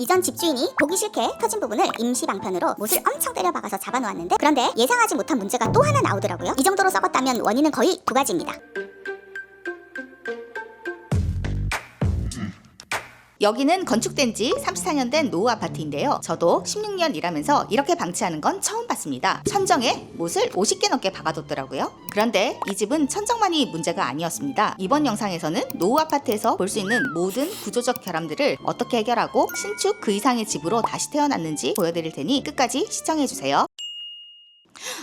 이전 집주인이 보기 싫게 터진 부분을 임시 방편으로 못을 엄청 때려 박아서 잡아놓았는데, 그런데 예상하지 못한 문제가 또 하나 나오더라고요. 이 정도로 썩었다면 원인은 거의 두 가지입니다. 여기는 건축된 지 34년 된 노후 아파트인데요. 저도 16년 일하면서 이렇게 방치하는 건 처음 봤습니다. 천정에 못을 50개 넘게 박아뒀더라고요. 그런데 이 집은 천정만이 문제가 아니었습니다. 이번 영상에서는 노후 아파트에서 볼 수 있는 모든 구조적 결함들을 어떻게 해결하고 신축 그 이상의 집으로 다시 태어났는지 보여드릴 테니 끝까지 시청해주세요.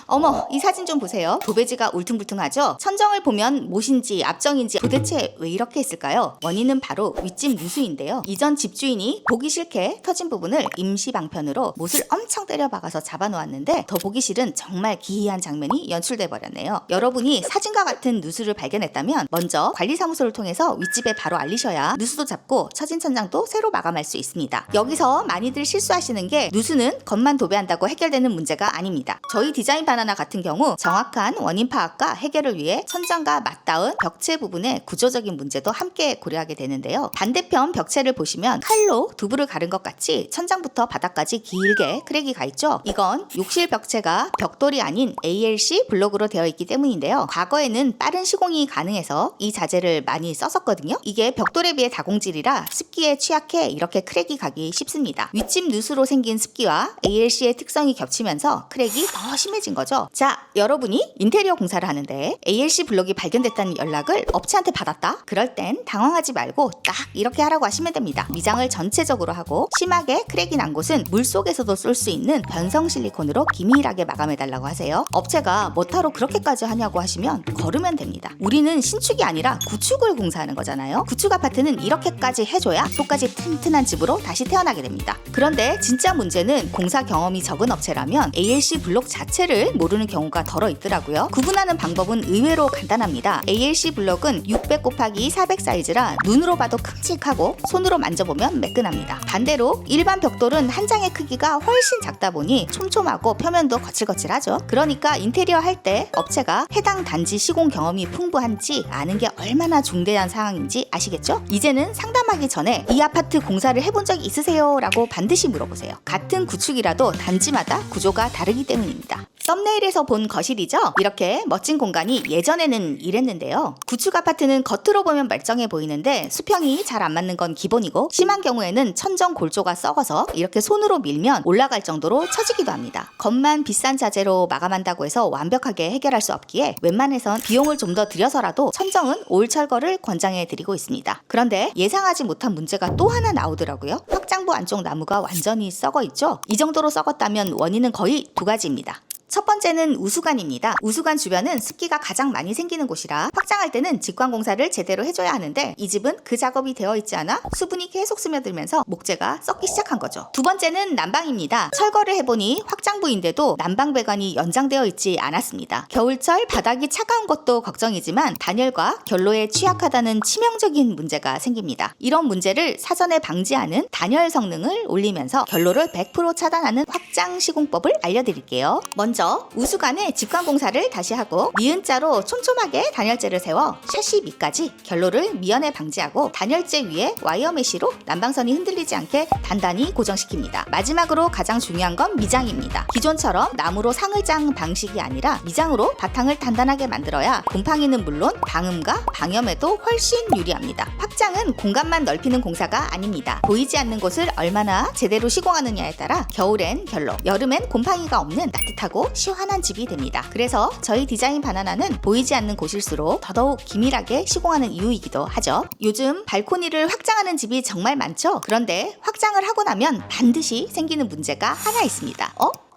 어머, 이 사진 좀 보세요. 도배지가 울퉁불퉁하죠? 천정을 보면 못인지 앞정인지 도대체 왜 이렇게 했을까요? 원인은 바로 윗집 누수인데요. 이전 집주인이 보기 싫게 터진 부분을 임시 방편으로 못을 엄청 때려 박아서 잡아놓았는데, 더 보기 싫은 정말 기이한 장면이 연출돼 버렸네요. 여러분이 사진과 같은 누수를 발견했다면 먼저 관리사무소를 통해서 윗집에 바로 알리셔야 누수도 잡고 처진 천장도 새로 마감할 수 있습니다. 여기서 많이들 실수하시는 게, 누수는 겉만 도배한다고 해결되는 문제가 아닙니다. 저희 디자인 바나나 같은 경우 정확한 원인 파악과 해결을 위해 천장과 맞닿은 벽체 부분의 구조적인 문제도 함께 고려하게 되는데요. 반대편 벽체를 보시면 칼로 두부를 가른 것 같이 천장부터 바닥까지 길게 크랙이 가 있죠. 이건 욕실 벽체가 벽돌이 아닌 ALC 블록으로 되어 있기 때문인데요. 과거에는 빠른 시공이 가능해서 이 자재를 많이 썼었거든요. 이게 벽돌에 비해 다공질이라 습기에 취약해 이렇게 크랙이 가기 쉽습니다. 윗집 누수로 생긴 습기와 ALC의 특성이 겹치면서 크랙이 더 심해진 거죠. 자, 여러분이 인테리어 공사를 하는데 ALC 블록이 발견됐다는 연락을 업체한테 받았다? 그럴 땐 당황하지 말고 딱 이렇게 하라고 하시면 됩니다. 미장을 전체적으로 하고 심하게 크랙이 난 곳은 물속에서도 쏠 수 있는 변성 실리콘으로 기밀하게 마감해달라고 하세요. 업체가 뭐하러 그렇게까지 하냐고 하시면 걸으면 됩니다. 우리는 신축이 아니라 구축을 공사하는 거잖아요. 구축 아파트는 이렇게까지 해줘야 속까지 튼튼한 집으로 다시 태어나게 됩니다. 그런데 진짜 문제는 공사 경험이 적은 업체라면 ALC 블록 자체를 모르는 경우가 덜어 있더라고요. 구분하는 방법은 의외로 간단합니다. ALC 블록은 600 곱하기 400 사이즈라 눈으로 봐도 큼직하고 손으로 만져보면 매끈합니다. 반대로 일반 벽돌은 한 장의 크기가 훨씬 작다 보니 촘촘하고 표면도 거칠거칠하죠. 그러니까 인테리어 할 때 업체가 해당 단지 시공 경험이 풍부한지 아는 게 얼마나 중대한 상황인지 아시겠죠? 이제는 상담하기 전에 이 아파트 공사를 해본 적이 있으세요? 라고 반드시 물어보세요. 같은 구축이라도 단지마다 구조가 다르기 때문입니다. 썸네일에서 본 거실이죠? 이렇게 멋진 공간이 예전에는 이랬는데요. 구축 아파트는 겉으로 보면 멀쩡해 보이는데 수평이 잘 안 맞는 건 기본이고, 심한 경우에는 천정 골조가 썩어서 이렇게 손으로 밀면 올라갈 정도로 처지기도 합니다. 겉만 비싼 자재로 마감한다고 해서 완벽하게 해결할 수 없기에 웬만해선 비용을 좀 더 들여서라도 천정은 올 철거를 권장해 드리고 있습니다. 그런데 예상하지 못한 문제가 또 하나 나오더라고요. 확장부 안쪽 나무가 완전히 썩어 있죠? 이 정도로 썩었다면 원인은 거의 두 가지입니다. 첫 번째는 우수관입니다. 우수관 주변은 습기가 가장 많이 생기는 곳이라 확장할 때는 직관공사를 제대로 해줘야 하는데, 이 집은 그 작업이 되어 있지 않아 수분이 계속 스며들면서 목재가 썩기 시작한 거죠. 두 번째는 난방입니다. 철거를 해보니 확장부인데도 난방 배관이 연장되어 있지 않았습니다. 겨울철 바닥이 차가운 것도 걱정이지만 단열과 결로에 취약하다는 치명적인 문제가 생깁니다. 이런 문제를 사전에 방지하는 단열 성능을 올리면서 결로를 100% 차단하는 확장 시공법을 알려드릴게요. 먼저 우수관에 직관공사를 다시 하고 미은자로 촘촘하게 단열재를 세워 샤시 밑까지 결로를 미연에 방지하고, 단열재 위에 와이어 메쉬로 난방선이 흔들리지 않게 단단히 고정시킵니다. 마지막으로 가장 중요한 건 미장입니다. 기존처럼 나무로 상을 짠 방식이 아니라 미장으로 바탕을 단단하게 만들어야 곰팡이는 물론 방음과 방염에도 훨씬 유리합니다. 확장은 공간만 넓히는 공사가 아닙니다. 보이지 않는 곳을 얼마나 제대로 시공하느냐에 따라 겨울엔 결로, 여름엔 곰팡이가 없는 따뜻하고 시원한 집이 됩니다. 그래서 저희 디자인 바나나는 보이지 않는 곳일수록 더더욱 기밀하게 시공하는 이유이기도 하죠. 요즘 발코니를 확장하는 집이 정말 많죠? 그런데 확장을 하고 나면 반드시 생기는 문제가 하나 있습니다.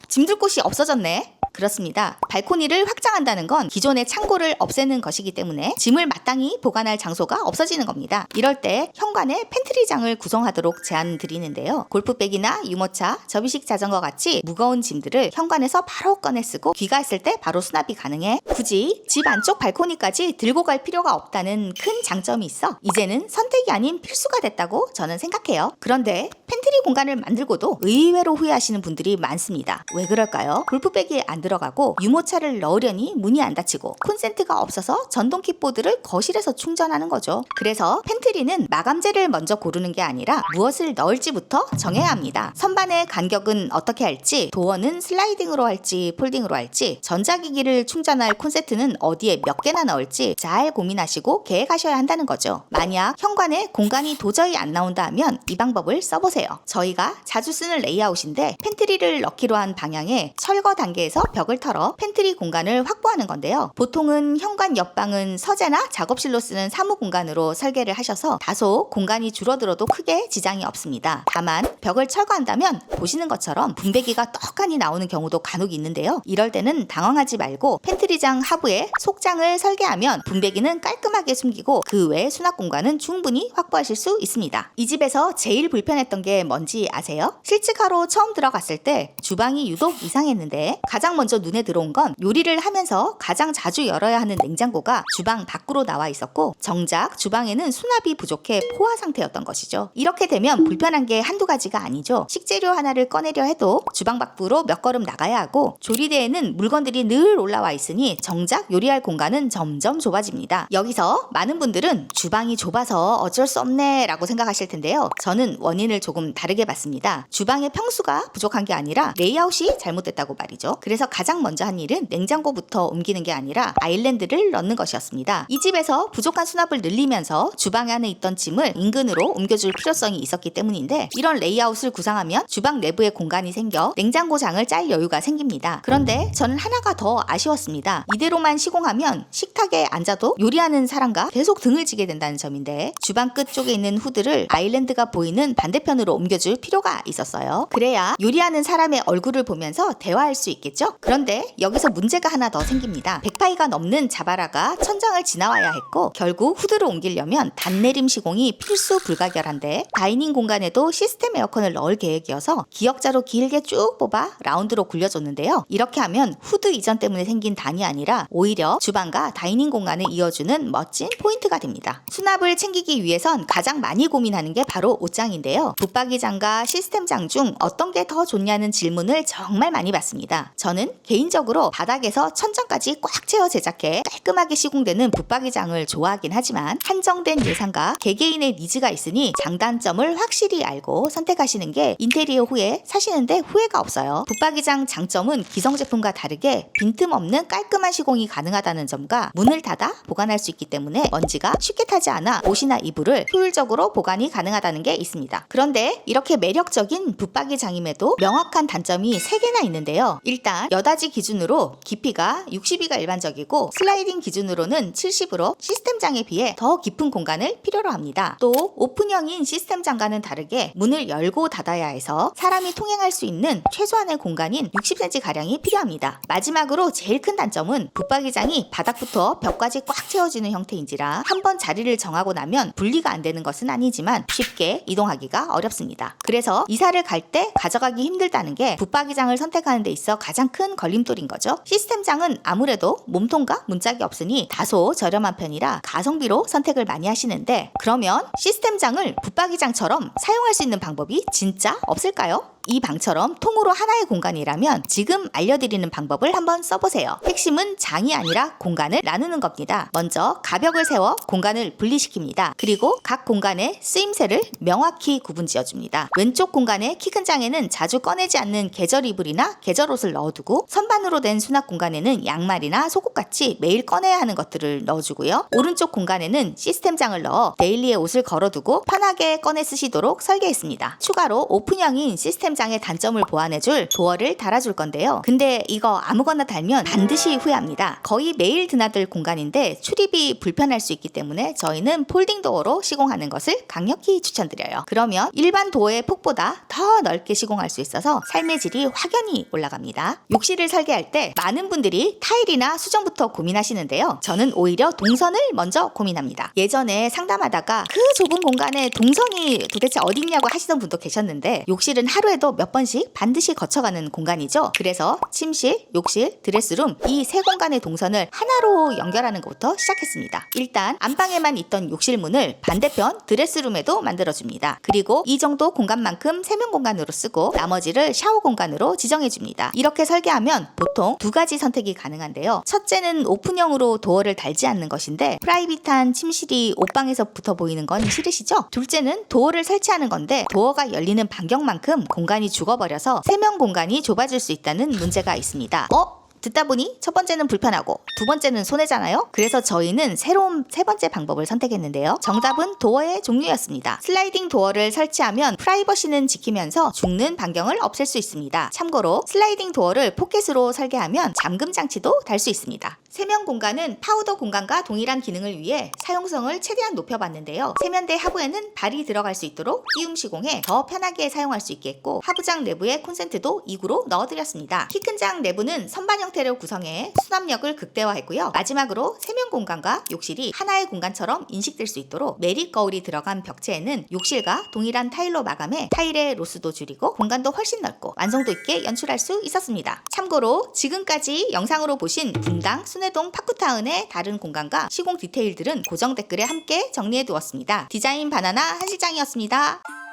짐둘 곳이 없어졌네? 그렇습니다. 발코니를 확장한다는 건 기존의 창고를 없애는 것이기 때문에 짐을 마땅히 보관할 장소가 없어지는 겁니다. 이럴 때 현관에 팬트리장을 구성하도록 제안드리는데요. 골프백이나 유모차, 접이식 자전거 같이 무거운 짐들을 현관에서 바로 꺼내 쓰고 귀가했을 때 바로 수납이 가능해 굳이 집 안쪽 발코니까지 들고 갈 필요가 없다는 큰 장점이 있어 이제는 선택이 아닌 필수가 됐다고 저는 생각해요. 그런데 팬트리 공간을 만들고도 의외로 후회하시는 분들이 많습니다. 왜 그럴까요? 골프백이 안 들어가고 유모차를 넣으려니 문이 안 닫히고 콘센트가 없어서 전동 킥보드를 거실에서 충전하는 거죠. 그래서 팬트리는 마감재를 먼저 고르는 게 아니라 무엇을 넣을지부터 정해야 합니다. 선반의 간격은 어떻게 할지, 도어는 슬라이딩으로 할지 폴딩으로 할지, 전자기기를 충전할 콘센트는 어디에 몇 개나 넣을지 잘 고민하시고 계획하셔야 한다는 거죠. 만약 현관에 공간이 도저히 안 나온다 하면 이 방법을 써보세요. 저희가 자주 쓰는 레이아웃인데 팬트리를 넣기로 한 방향에 철거 단계에서 벽을 털어 팬트리 공간을 확보하는 건데요. 보통은 현관 옆방은 서재나 작업실로 쓰는 사무 공간으로 설계를 하셔서 다소 공간이 줄어들어도 크게 지장이 없습니다. 다만 벽을 철거한다면 보시는 것처럼 분배기가 떡하니 나오는 경우도 간혹 있는데요. 이럴 때는 당황하지 말고 팬트리장 하부에 속장을 설계하면 분배기는 깔끔하게 숨기고 그 외 수납 공간은 충분히 확보하실 수 있습니다. 이 집에서 제일 불편했던 게 뭔지 아세요? 실직하러 처음 들어갔을 때 주방이 유독 이상했는데 가장 먼저 눈에 들어온 건 요리를 하면서 가장 자주 열어야 하는 냉장고가 주방 밖으로 나와 있었고 정작 주방에는 수납이 부족해 포화 상태였던 것이죠. 이렇게 되면 불편한 게 한두 가지가 아니죠. 식재료 하나를 꺼내려 해도 주방 밖으로 몇 걸음 나가야 하고 조리대에는 물건들이 늘 올라와 있으니 정작 요리할 공간은 점점 좁아집니다. 여기서 많은 분들은 주방이 좁아서 어쩔 수 없네 라고 생각하실 텐데요. 저는 원인을 조금 다르게 봤습니다. 주방의 평수가 부족한 게 아니라 레이아웃이 잘못됐다고 말이죠. 그래서 가장 먼저 한 일은 냉장고부터 옮기는 게 아니라 아일랜드를 넣는 것이었습니다. 이 집에서 부족한 수납을 늘리면서 주방 안에 있던 짐을 인근으로 옮겨줄 필요성이 있었기 때문인데 이런 레이아웃을 구상하면 주방 내부에 공간이 생겨 냉장고장을 짤 여유가 생깁니다. 그런데 저는 하나가 더 아쉬웠습니다. 이대로만 시공하면 식탁에 앉아도 요리하는 사람과 계속 등을 지게 된다는 점인데 주방 끝 쪽에 있는 후드를 아일랜드가 보이는 반대편으로 옮겨줄 필요가 있었어요. 그래야 요리하는 사람의 얼굴을 보면서 대화할 수 있겠죠? 그런데 여기서 문제가 하나 더 생깁니다. 100파이가 넘는 자바라가 천장을 지나와야 했고 결국 후드를 옮기려면 단내림 시공이 필수 불가결한데 다이닝 공간에도 시스템 에어컨을 넣을 계획이어서 기역자로 길게 쭉 뽑아 라운드로 굴려줬는데요. 이렇게 하면 후드 이전 때문에 생긴 단이 아니라 오히려 주방과 다이닝 공간을 이어주는 멋진 포인트가 됩니다. 수납을 챙기기 위해선 가장 많이 고민하는 게 바로 옷장인데요. 붙박이장과 시스템장 중 어떤 게 더 좋냐는 질문을 정말 많이 받습니다. 저는 개인적으로 바닥에서 천장까지 꽉 채워 제작해 깔끔하게 시공되는 붙박이장을 좋아하긴 하지만 한정된 예산과 개개인의 니즈가 있으니 장단점을 확실히 알고 선택하시는 게 인테리어 후에 사시는데 후회가 없어요. 붙박이장 장점은 기성 제품과 다르게 빈틈없는 깔끔한 시공이 가능하다는 점과 문을 닫아 보관할 수 있기 때문에 먼지가 쉽게 타지 않아 옷이나 이불을 효율적으로 보관이 가능하다는 게 있습니다. 그런데 이렇게 매력적인 붙박이장임에도 명확한 단점이 3개나 있는데요. 일단 여닫이 기준으로 깊이가 60이가 일반적이고 슬라이딩 기준으로는 70으로 시스템장에 비해 더 깊은 공간을 필요로 합니다. 또 오픈형인 시스템장과는 다르게 문을 열고 닫아야 해서 사람이 통행할 수 있는 최소한의 공간인 60cm가량이 필요합니다. 마지막으로 제일 큰 단점은 붙박이장이 바닥부터 벽까지 꽉 채워지는 형태인지라 한번 자리를 정하고 나면 분리가 안 되는 것은 아니지만 쉽게 이동하기가 어렵습니다. 그래서 이사를 갈 때 가져가기 힘들다는 게 붙박이장을 선택하는 데 있어 가장 큰 걸림돌인 거죠. 시스템장은 아무래도 몸통과 문짝이 없으니 다소 저렴한 편이라 가성비로 선택을 많이 하시는데 그러면 시스템장을 붙박이장처럼 사용할 수 있는 방법이 진짜 없을까요? 이 방처럼 통으로 하나의 공간이라면 지금 알려드리는 방법을 한번 써보세요. 핵심은 장이 아니라 공간을 나누는 겁니다. 먼저 가벽을 세워 공간을 분리시킵니다. 그리고 각 공간의 쓰임새를 명확히 구분지어줍니다. 왼쪽 공간의 키 큰 장에는 자주 꺼내지 않는 계절 이불이나 계절 옷을 넣어두고 선반으로 된 수납 공간에는 양말이나 속옷같이 매일 꺼내야 하는 것들을 넣어주고요. 오른쪽 공간에는 시스템장을 넣어 데일리의 옷을 걸어두고 편하게 꺼내 쓰시도록 설계했습니다. 추가로 오픈형인 시스템장의 단점을 보완해줄 도어를 달아줄 건데요. 근데 이거 아무거나 달면 반드시 후회합니다. 거의 매일 드나들 공간인데 출입이 불편할 수 있기 때문에 저희는 폴딩 도어로 시공하는 것을 강력히 추천드려요. 그러면 일반 도어의 폭보다 더 넓게 시공할 수 있어서 삶의 질이 확연히 올라갑니다. 욕실을 설계할 때 많은 분들이 타일이나 수전부터 고민하시는데요. 저는 오히려 동선을 먼저 고민합니다. 예전에 상담하다가 그 좁은 공간에 동선이 도대체 어딨냐고 하시던 분도 계셨는데 욕실은 하루에도 그래도 몇 번씩 반드시 거쳐가는 공간이죠. 그래서 침실, 욕실, 드레스룸 이 세 공간의 동선을 하나로 연결하는 것부터 시작했습니다. 일단 안방에만 있던 욕실 문을 반대편 드레스룸에도 만들어줍니다. 그리고 이 정도 공간만큼 세면 공간으로 쓰고 나머지를 샤워 공간으로 지정해줍니다. 이렇게 설계하면 보통 두 가지 선택이 가능한데요. 첫째는 오픈형으로 도어를 달지 않는 것인데 프라이빗한 침실이 옷방에서부터 보이는 건 싫으시죠? 둘째는 도어를 설치하는 건데 도어가 열리는 반경만큼 공간이 죽어버려서 세면 공간이 좁아질 수 있다는 문제가 있습니다. 듣다 보니 첫 번째는 불편하고 두 번째는 손해잖아요. 그래서 저희는 새로운 세 번째 방법을 선택했는데요. 정답은 도어의 종류였습니다. 슬라이딩 도어를 설치하면 프라이버시는 지키면서 죽는 반경을 없앨 수 있습니다. 참고로 슬라이딩 도어를 포켓으로 설계하면 잠금 장치도 달 수 있습니다. 세면 공간은 파우더 공간과 동일한 기능을 위해 사용성을 최대한 높여봤는데요. 세면대 하부에는 발이 들어갈 수 있도록 끼움 시공해 더 편하게 사용할 수 있게 했고 하부장 내부에 콘센트도 2구로 넣어드렸습니다. 키 큰 장 내부는 선반 형태로 구성해 수납력을 극대화했고요. 마지막으로 세면 공간과 욕실이 하나의 공간처럼 인식될 수 있도록 매립 거울이 들어간 벽체에는 욕실과 동일한 타일로 마감해 타일의 로스도 줄이고 공간도 훨씬 넓고 완성도 있게 연출할 수 있었습니다. 참고로 지금까지 영상으로 보신 분당, 순회동, 파쿠타운의 다른 공간과 시공 디테일들은 고정 댓글에 함께 정리해 두었습니다. 디자인 바나나 한실장이었습니다.